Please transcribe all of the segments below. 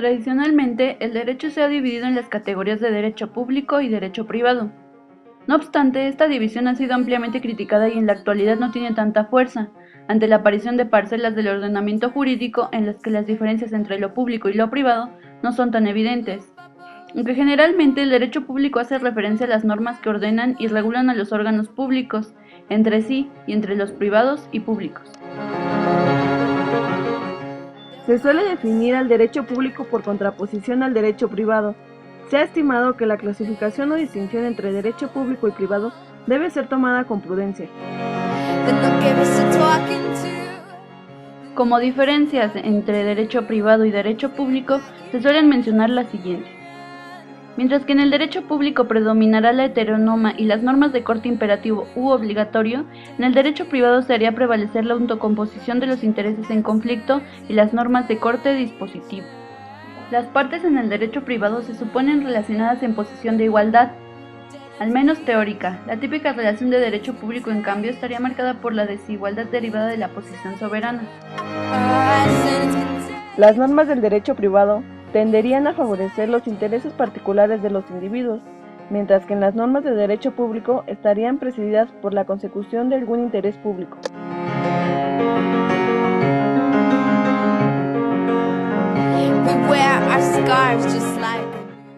Tradicionalmente, el derecho se ha dividido en las categorías de derecho público y derecho privado. No obstante, esta división ha sido ampliamente criticada y en la actualidad no tiene tanta fuerza, ante la aparición de parcelas del ordenamiento jurídico en las que las diferencias entre lo público y lo privado no son tan evidentes. Aunque generalmente el derecho público hace referencia a las normas que ordenan y regulan a los órganos públicos, entre sí y entre los privados y públicos. Se suele definir al derecho público por contraposición al derecho privado. Se ha estimado que la clasificación o distinción entre derecho público y privado debe ser tomada con prudencia. Como diferencias entre derecho privado y derecho público, se suelen mencionar las siguientes. Mientras que en el derecho público predominará la heteronoma y las normas de corte imperativo u obligatorio, en el derecho privado se haría prevalecer la autocomposición de los intereses en conflicto y las normas de corte dispositivo. Las partes en el derecho privado se suponen relacionadas en posición de igualdad, al menos teórica. La típica relación de derecho público, en cambio, estaría marcada por la desigualdad derivada de la posición soberana. Las normas del derecho privado tenderían a favorecer los intereses particulares de los individuos, mientras que en las normas de derecho público estarían presididas por la consecución de algún interés público.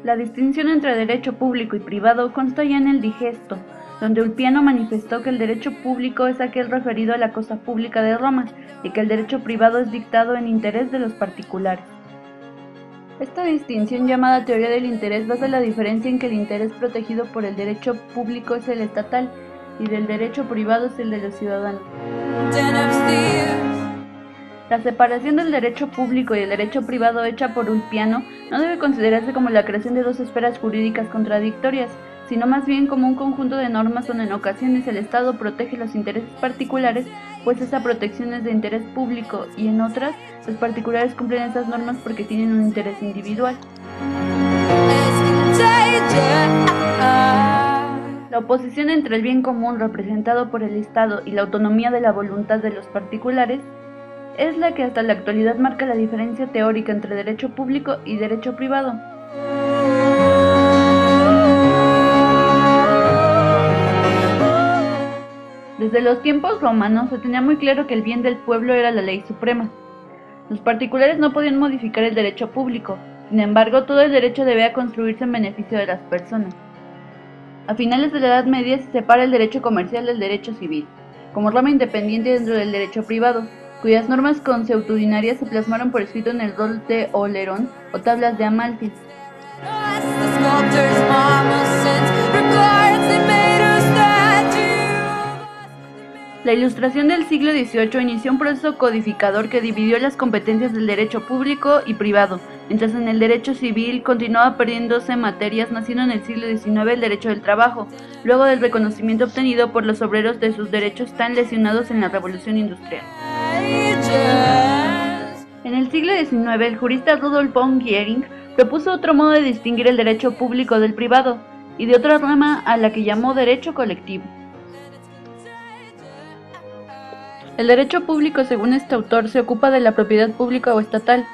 La distinción entre derecho público y privado consta ya en el Digesto, donde Ulpiano manifestó que el derecho público es aquel referido a la cosa pública de Roma y que el derecho privado es dictado en interés de los particulares. Esta distinción, llamada teoría del interés, basa la diferencia en que el interés protegido por el derecho público es el estatal y del derecho privado es el de los ciudadanos. La separación del derecho público y el derecho privado hecha por Ulpiano no debe considerarse como la creación de dos esferas jurídicas contradictorias, sino más bien como un conjunto de normas donde en ocasiones el Estado protege los intereses particulares, pues esa protección es de interés público, y en otras, los particulares cumplen esas normas porque tienen un interés individual. La oposición entre el bien común representado por el Estado y la autonomía de la voluntad de los particulares es la que hasta la actualidad marca la diferencia teórica entre derecho público y derecho privado. Desde los tiempos romanos se tenía muy claro que el bien del pueblo era la ley suprema. Los particulares no podían modificar el derecho público, sin embargo todo el derecho debía construirse en beneficio de las personas. A finales de la Edad Media se separa el derecho comercial del derecho civil, como rama independiente dentro del derecho privado, cuyas normas consuetudinarias se plasmaron por escrito en el rol de Olerón o tablas de Amalfi. La Ilustración del siglo XVIII inició un proceso codificador que dividió las competencias del derecho público y privado, mientras en el derecho civil continuaba perdiéndose materias, naciendo en el siglo XIX el derecho del trabajo, luego del reconocimiento obtenido por los obreros de sus derechos tan lesionados en la Revolución Industrial. En el siglo XIX, el jurista Rudolf von Gehring propuso otro modo de distinguir el derecho público del privado, y de otra rama a la que llamó derecho colectivo. El derecho público, según este autor, se ocupa de la propiedad pública o estatal.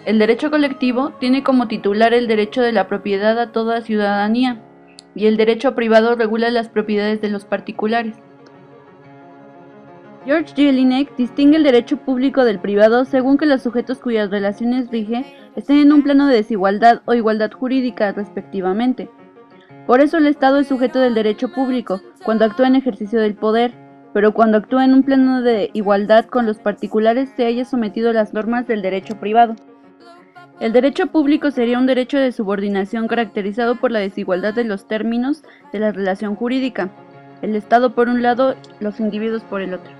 El derecho colectivo tiene como titular el derecho de la propiedad a toda ciudadanía, y el derecho privado regula las propiedades de los particulares. George Jelinek distingue el derecho público del privado según que los sujetos cuyas relaciones rige estén en un plano de desigualdad o igualdad jurídica, respectivamente. Por eso el Estado es sujeto del derecho público, cuando actúa en ejercicio del poder, pero cuando actúa en un plano de igualdad con los particulares se haya sometido a las normas del derecho privado. El derecho público sería un derecho de subordinación caracterizado por la desigualdad de los términos de la relación jurídica, el Estado por un lado, los individuos por el otro.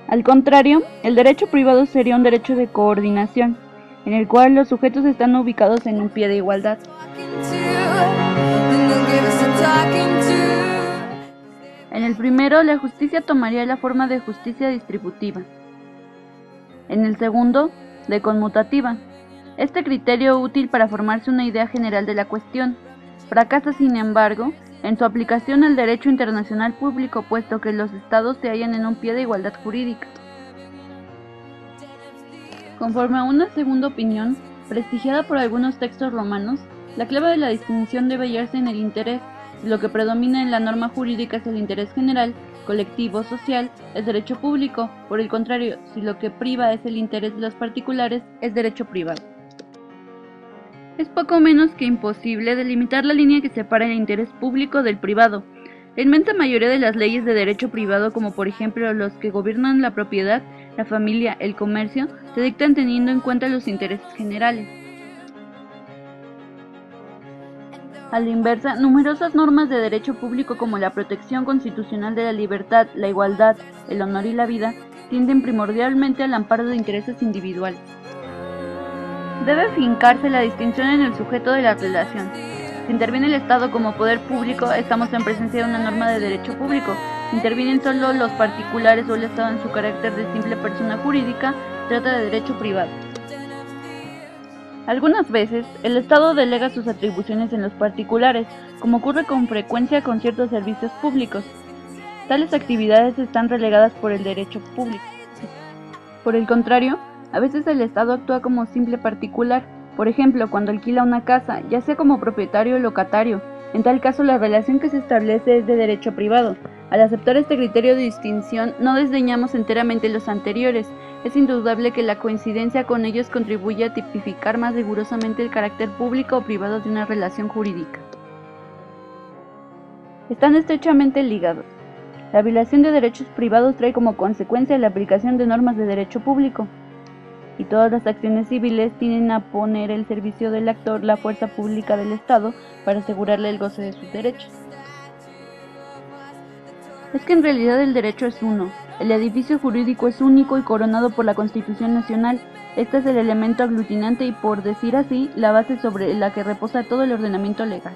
Al contrario, el derecho privado sería un derecho de coordinación, en el cual los sujetos están ubicados en un pie de igualdad. En el primero, la justicia tomaría la forma de justicia distributiva. En el segundo, de conmutativa. Este criterio útil para formarse una idea general de la cuestión fracasa, sin embargo, en su aplicación al derecho internacional público, puesto que los estados se hallan en un pie de igualdad jurídica. Conforme a una segunda opinión, prestigiada por algunos textos romanos, la clave de la distinción debe hallarse en el interés. Si lo que predomina en la norma jurídica es el interés general, colectivo, social, es derecho público. Por el contrario, si lo que priva es el interés de los particulares, es derecho privado. Es poco menos que imposible delimitar la línea que separa el interés público del privado. La inmensa mayoría de las leyes de derecho privado, como por ejemplo los que gobiernan la propiedad, la familia, el comercio, se dictan teniendo en cuenta los intereses generales. A la inversa, numerosas normas de derecho público como la protección constitucional de la libertad, la igualdad, el honor y la vida, tienden primordialmente al amparo de intereses individuales. Debe fincarse la distinción en el sujeto de la relación. Si interviene el Estado como poder público, estamos en presencia de una norma de derecho público. Si intervienen solo los particulares o el Estado en su carácter de simple persona jurídica, se trata de derecho privado. Algunas veces, el Estado delega sus atribuciones en los particulares, como ocurre con frecuencia con ciertos servicios públicos. Tales actividades están relegadas por el derecho público. Por el contrario, a veces el Estado actúa como simple particular, por ejemplo, cuando alquila una casa, ya sea como propietario o locatario. En tal caso, la relación que se establece es de derecho privado. Al aceptar este criterio de distinción, no desdeñamos enteramente los anteriores. Es indudable que la coincidencia con ellos contribuye a tipificar más rigurosamente el carácter público o privado de una relación jurídica. Están estrechamente ligados. La violación de derechos privados trae como consecuencia la aplicación de normas de derecho público, y todas las acciones civiles tienden a poner al servicio del actor la fuerza pública del Estado para asegurarle el goce de sus derechos. Es que en realidad el derecho es uno, el edificio jurídico es único y coronado por la Constitución Nacional. Este es el elemento aglutinante y, por decir así, la base sobre la que reposa todo el ordenamiento legal.